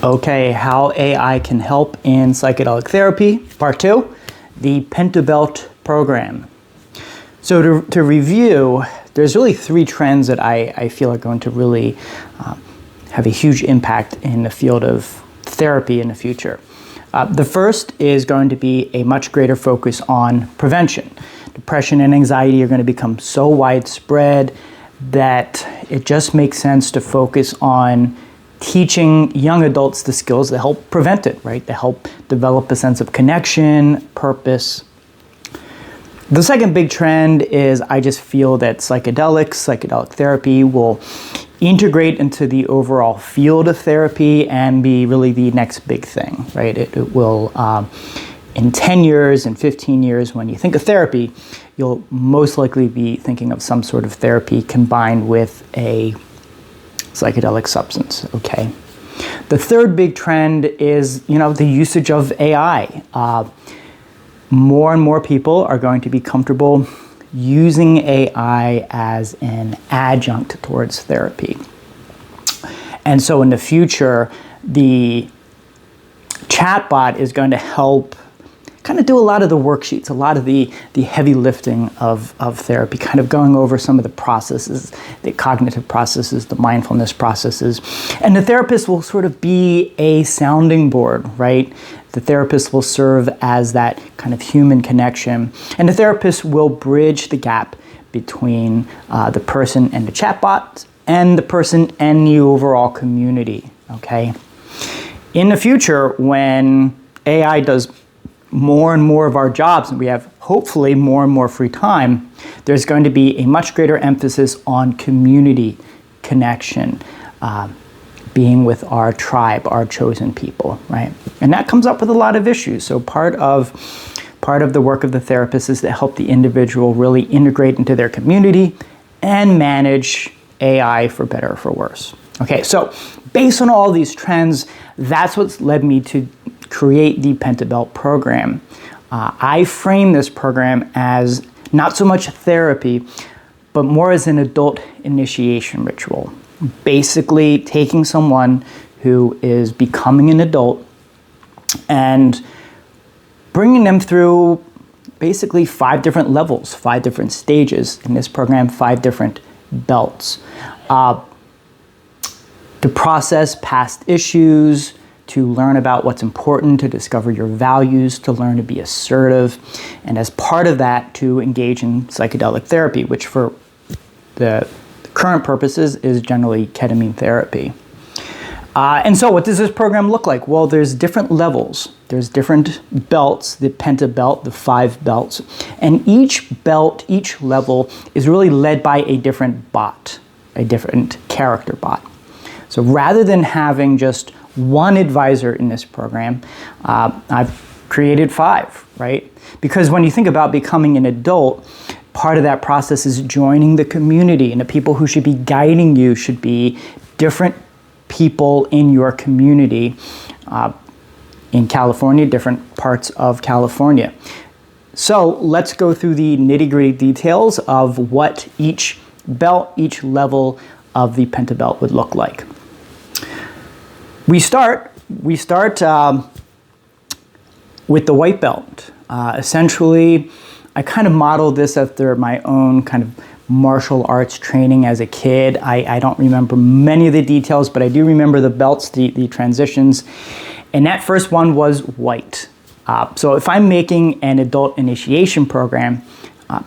Okay, how AI can help in psychedelic therapy, part 2, the Pentabelt program. So to review, there's really 3 trends that I feel are going to really have a huge impact in the field of therapy in the future. The first is going to be a much greater focus on prevention. Depression and anxiety are going to become so widespread that it just makes sense to focus on teaching young adults the skills that help prevent it, right? To help develop a sense of connection, purpose. The second big trend is I just feel that psychedelic therapy will integrate into the overall field of therapy and be really the next big thing, right? It will, in 10 years, in 15 years, when you think of therapy, you'll most likely be thinking of some sort of therapy combined with a psychedelic substance, okay? The third big trend is, the usage of AI. More and more people are going to be comfortable using AI as an adjunct towards therapy. And so in the future, the chatbot is going to help kind of do a lot of the worksheets, a lot of the heavy lifting of therapy, kind of going over some of the processes, the cognitive processes, the mindfulness processes. And the therapist will sort of be a sounding board, right? The therapist will serve as that kind of human connection. And the therapist will bridge the gap between the person and the chatbot and the person and the overall community, okay? In the future, when AI does more and more of our jobs, and we have hopefully more and more free time, there's going to be a much greater emphasis on community connection, being with our tribe, our chosen people, right? And that comes up with a lot of issues. So part of the work of the therapist is to help the individual really integrate into their community and manage AI for better or for worse. Okay, so based on all these trends, that's what's led me to create the Pentabelt program. I frame this program as not so much therapy, but more as an adult initiation ritual. Basically taking someone who is becoming an adult and bringing them through basically 5 different levels, 5 different stages in this program, 5 different belts. To process past issues, to learn about what's important, to discover your values, to learn to be assertive, and as part of that, to engage in psychedelic therapy, which for the current purposes is generally ketamine therapy. And so what does this program look like? Well, there's different levels. There's different belts, the Pentabelt, the 5 belts, and each belt, each level is really led by a different bot, a different character bot. So rather than having just one advisor in this program, I've created 5, right? Because when you think about becoming an adult, part of that process is joining the community, and the people who should be guiding you should be different people in your community. In California, different parts of California. So let's go through the nitty-gritty details of what each belt, each level of the Pentabelt would look like. We start with the white belt. Essentially, I kind of modeled this after my own kind of martial arts training as a kid. I don't remember many of the details, but I do remember the belts, the transitions. And that first one was white. So if I'm making an adult initiation program,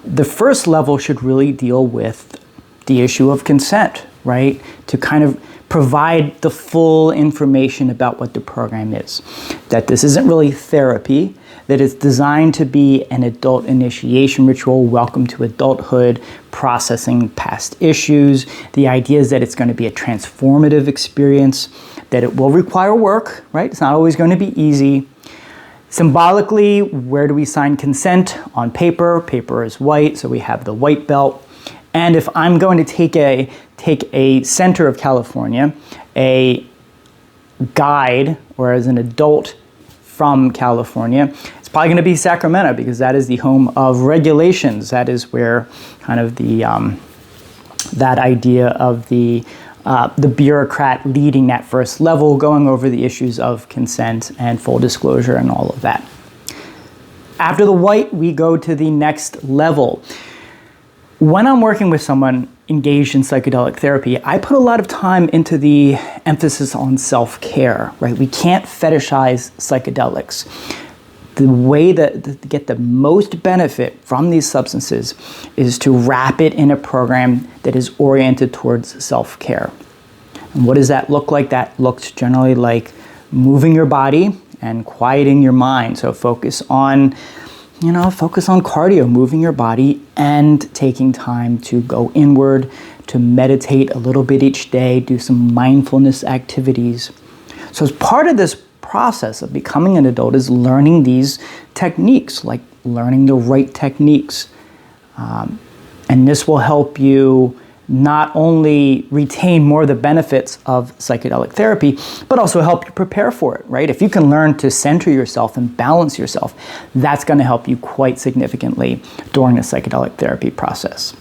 the first level should really deal with the issue of consent, right? To kind of provide the full information about what the program is. That this isn't really therapy, that it's designed to be an adult initiation ritual, welcome to adulthood, processing past issues. The idea is that it's going to be a transformative experience, that it will require work, right? It's not always going to be easy. Symbolically, where do we sign consent? On paper. Paper is white, so we have the white belt. And if I'm going to take a center of California, a guide, or as an adult from California, it's probably going to be Sacramento, because that is the home of regulations. That is where kind of the that idea of the the bureaucrat leading that first level, going over the issues of consent and full disclosure and all of that. After the white, we go to the next level. When I'm working with someone engaged in psychedelic therapy, I put a lot of time into the emphasis on self-care, right? We can't fetishize psychedelics. The way to get the most benefit from these substances is to wrap it in a program that is oriented towards self-care. And what does that look like? That looks generally like moving your body and quieting your mind. So focus on cardio, moving your body and taking time to go inward, to meditate a little bit each day, do some mindfulness activities. So as part of this process of becoming an adult is learning these techniques, like learning the right techniques. And this will help you not only retain more of the benefits of psychedelic therapy, but also help you prepare for it, right? If you can learn to center yourself and balance yourself, that's going to help you quite significantly during the psychedelic therapy process,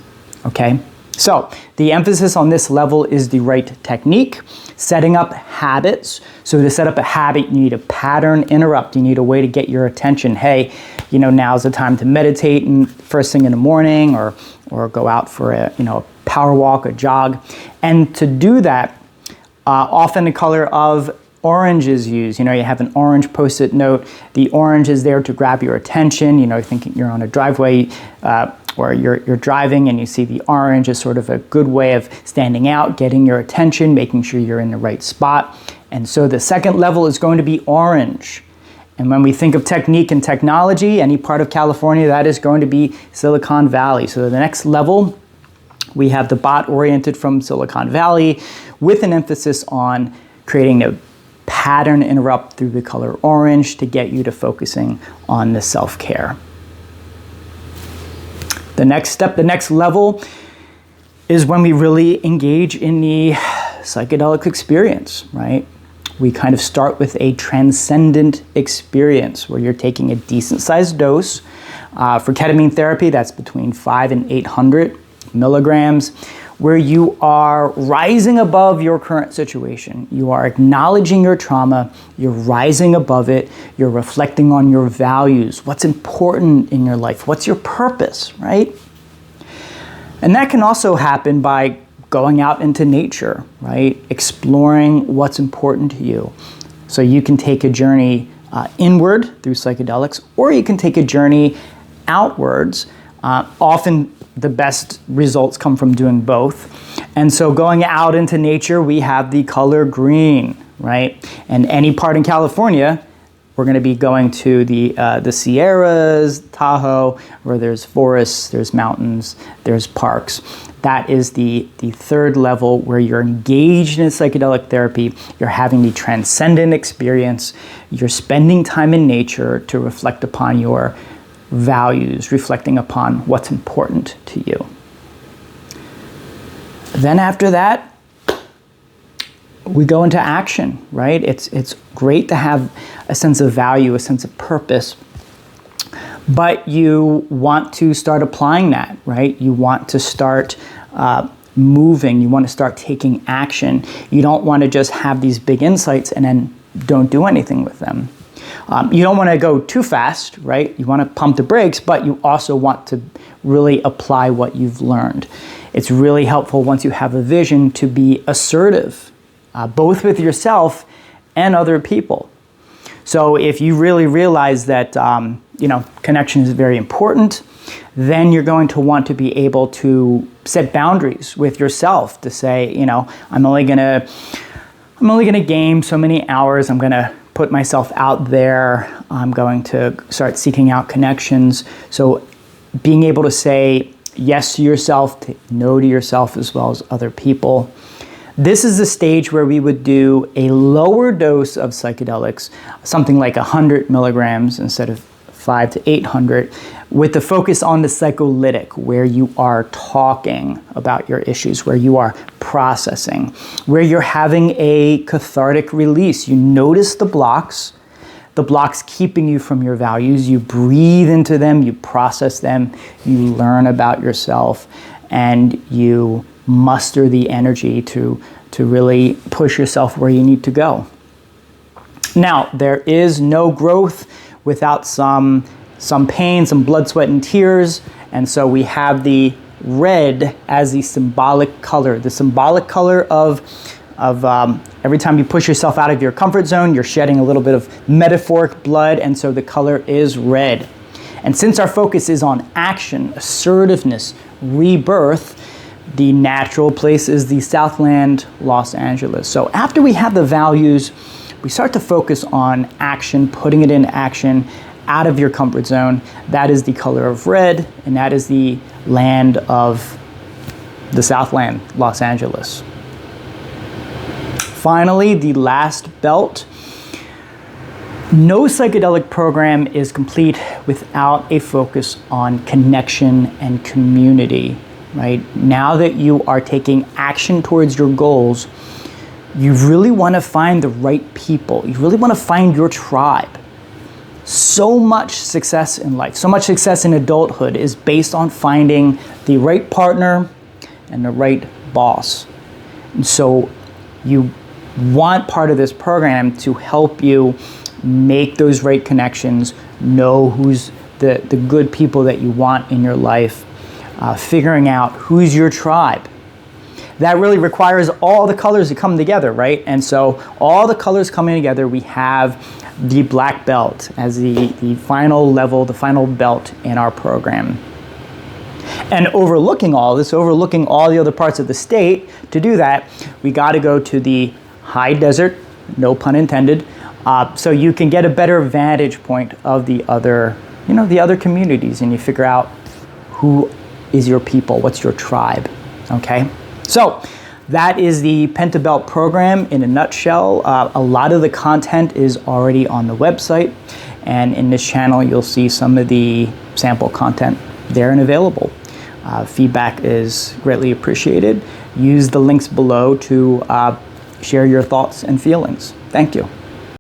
okay? So the emphasis on this level is the right technique, setting up habits. So to set up a habit, you need a pattern interrupt. You need a way to get your attention. Hey, now's the time to meditate and first thing in the morning, or go out for a power walk, a jog. And to do that, often the color of orange is used. You have an orange Post-it note. The orange is there to grab your attention. Thinking you're on a driveway, or you're driving and you see the orange is sort of a good way of standing out, getting your attention, making sure you're in the right spot. And so the second level is going to be orange. And when we think of technique and technology, any part of California, that is going to be Silicon Valley. So the next level, we have the bot oriented from Silicon Valley with an emphasis on creating a pattern interrupt through the color orange to get you to focusing on the self-care. The next step, the next level, is when we really engage in the psychedelic experience, right? We kind of start with a transcendent experience where you're taking a decent sized dose. For ketamine therapy, that's between 500 and 800 milligrams, where you are rising above your current situation. You are acknowledging your trauma, you're rising above it, you're reflecting on your values, what's important in your life, what's your purpose, right? And that can also happen by going out into nature, right? Exploring what's important to you. So you can take a journey inward through psychedelics, or you can take a journey outwards. Often the best results come from doing both. And so going out into nature, we have the color green, right? And any part in California, we're going to be going to the Sierras, Tahoe, where there's forests, there's mountains, there's parks. That is the third level where you're engaged in psychedelic therapy, you're having the transcendent experience, you're spending time in nature to reflect upon your values, reflecting upon what's important to you. Then after that, we go into action, right? It's great to have a sense of value, a sense of purpose, but you want to start applying that, right? You want to start moving, you want to start taking action. You don't want to just have these big insights and then don't do anything with them. You don't want to go too fast, right? You want to pump the brakes, but you also want to really apply what you've learned. It's really helpful once you have a vision to be assertive, both with yourself and other people. So if you really realize that, connection is very important, then you're going to want to be able to set boundaries with yourself to say, I'm only going to game so many hours. I'm going to put myself out there. I'm going to start seeking out connections. So being able to say yes to yourself, to no to yourself, as well as other people. This is the stage where we would do a lower dose of psychedelics, something like 100 milligrams instead of 500 to 800, with the focus on the psycholytic, where you are talking about your issues, where you are processing, where you're having a cathartic release. You notice the blocks keeping you from your values. You breathe into them, you process them, you learn about yourself, and you muster the energy to to really push yourself where you need to go. Now, there is no growth without some pain, some blood, sweat, and tears. And so we have the red as the symbolic color of every time you push yourself out of your comfort zone, you're shedding a little bit of metaphoric blood, and so the color is red. And since our focus is on action, assertiveness, rebirth, the natural place is the Southland, Los Angeles. So after we have the values, we start to focus on action, putting it into action out of your comfort zone. That is the color of red, and that is the land of the Southland, Los Angeles. Finally, the last belt. No psychedelic program is complete without a focus on connection and community, right? Now that you are taking action towards your goals, you really want to find the right people. You really want to find your tribe. So much success in life, so much success in adulthood is based on finding the right partner and the right boss. And so you want part of this program to help you make those right connections, know who's the good people that you want in your life, figuring out who's your tribe. That really requires all the colors to come together, right? And so all the colors coming together, we have the black belt as the final level, the final belt in our program. And overlooking all this, overlooking all the other parts of the state, to do that, we got to go to the high desert, no pun intended, so you can get a better vantage point of the other, the other communities, and you figure out who is your people, what's your tribe, okay? So that is the Pentabelt program in a nutshell. A lot of the content is already on the website, and in this channel you'll see some of the sample content there and available. Feedback is greatly appreciated. Use the links below to share your thoughts and feelings. Thank you.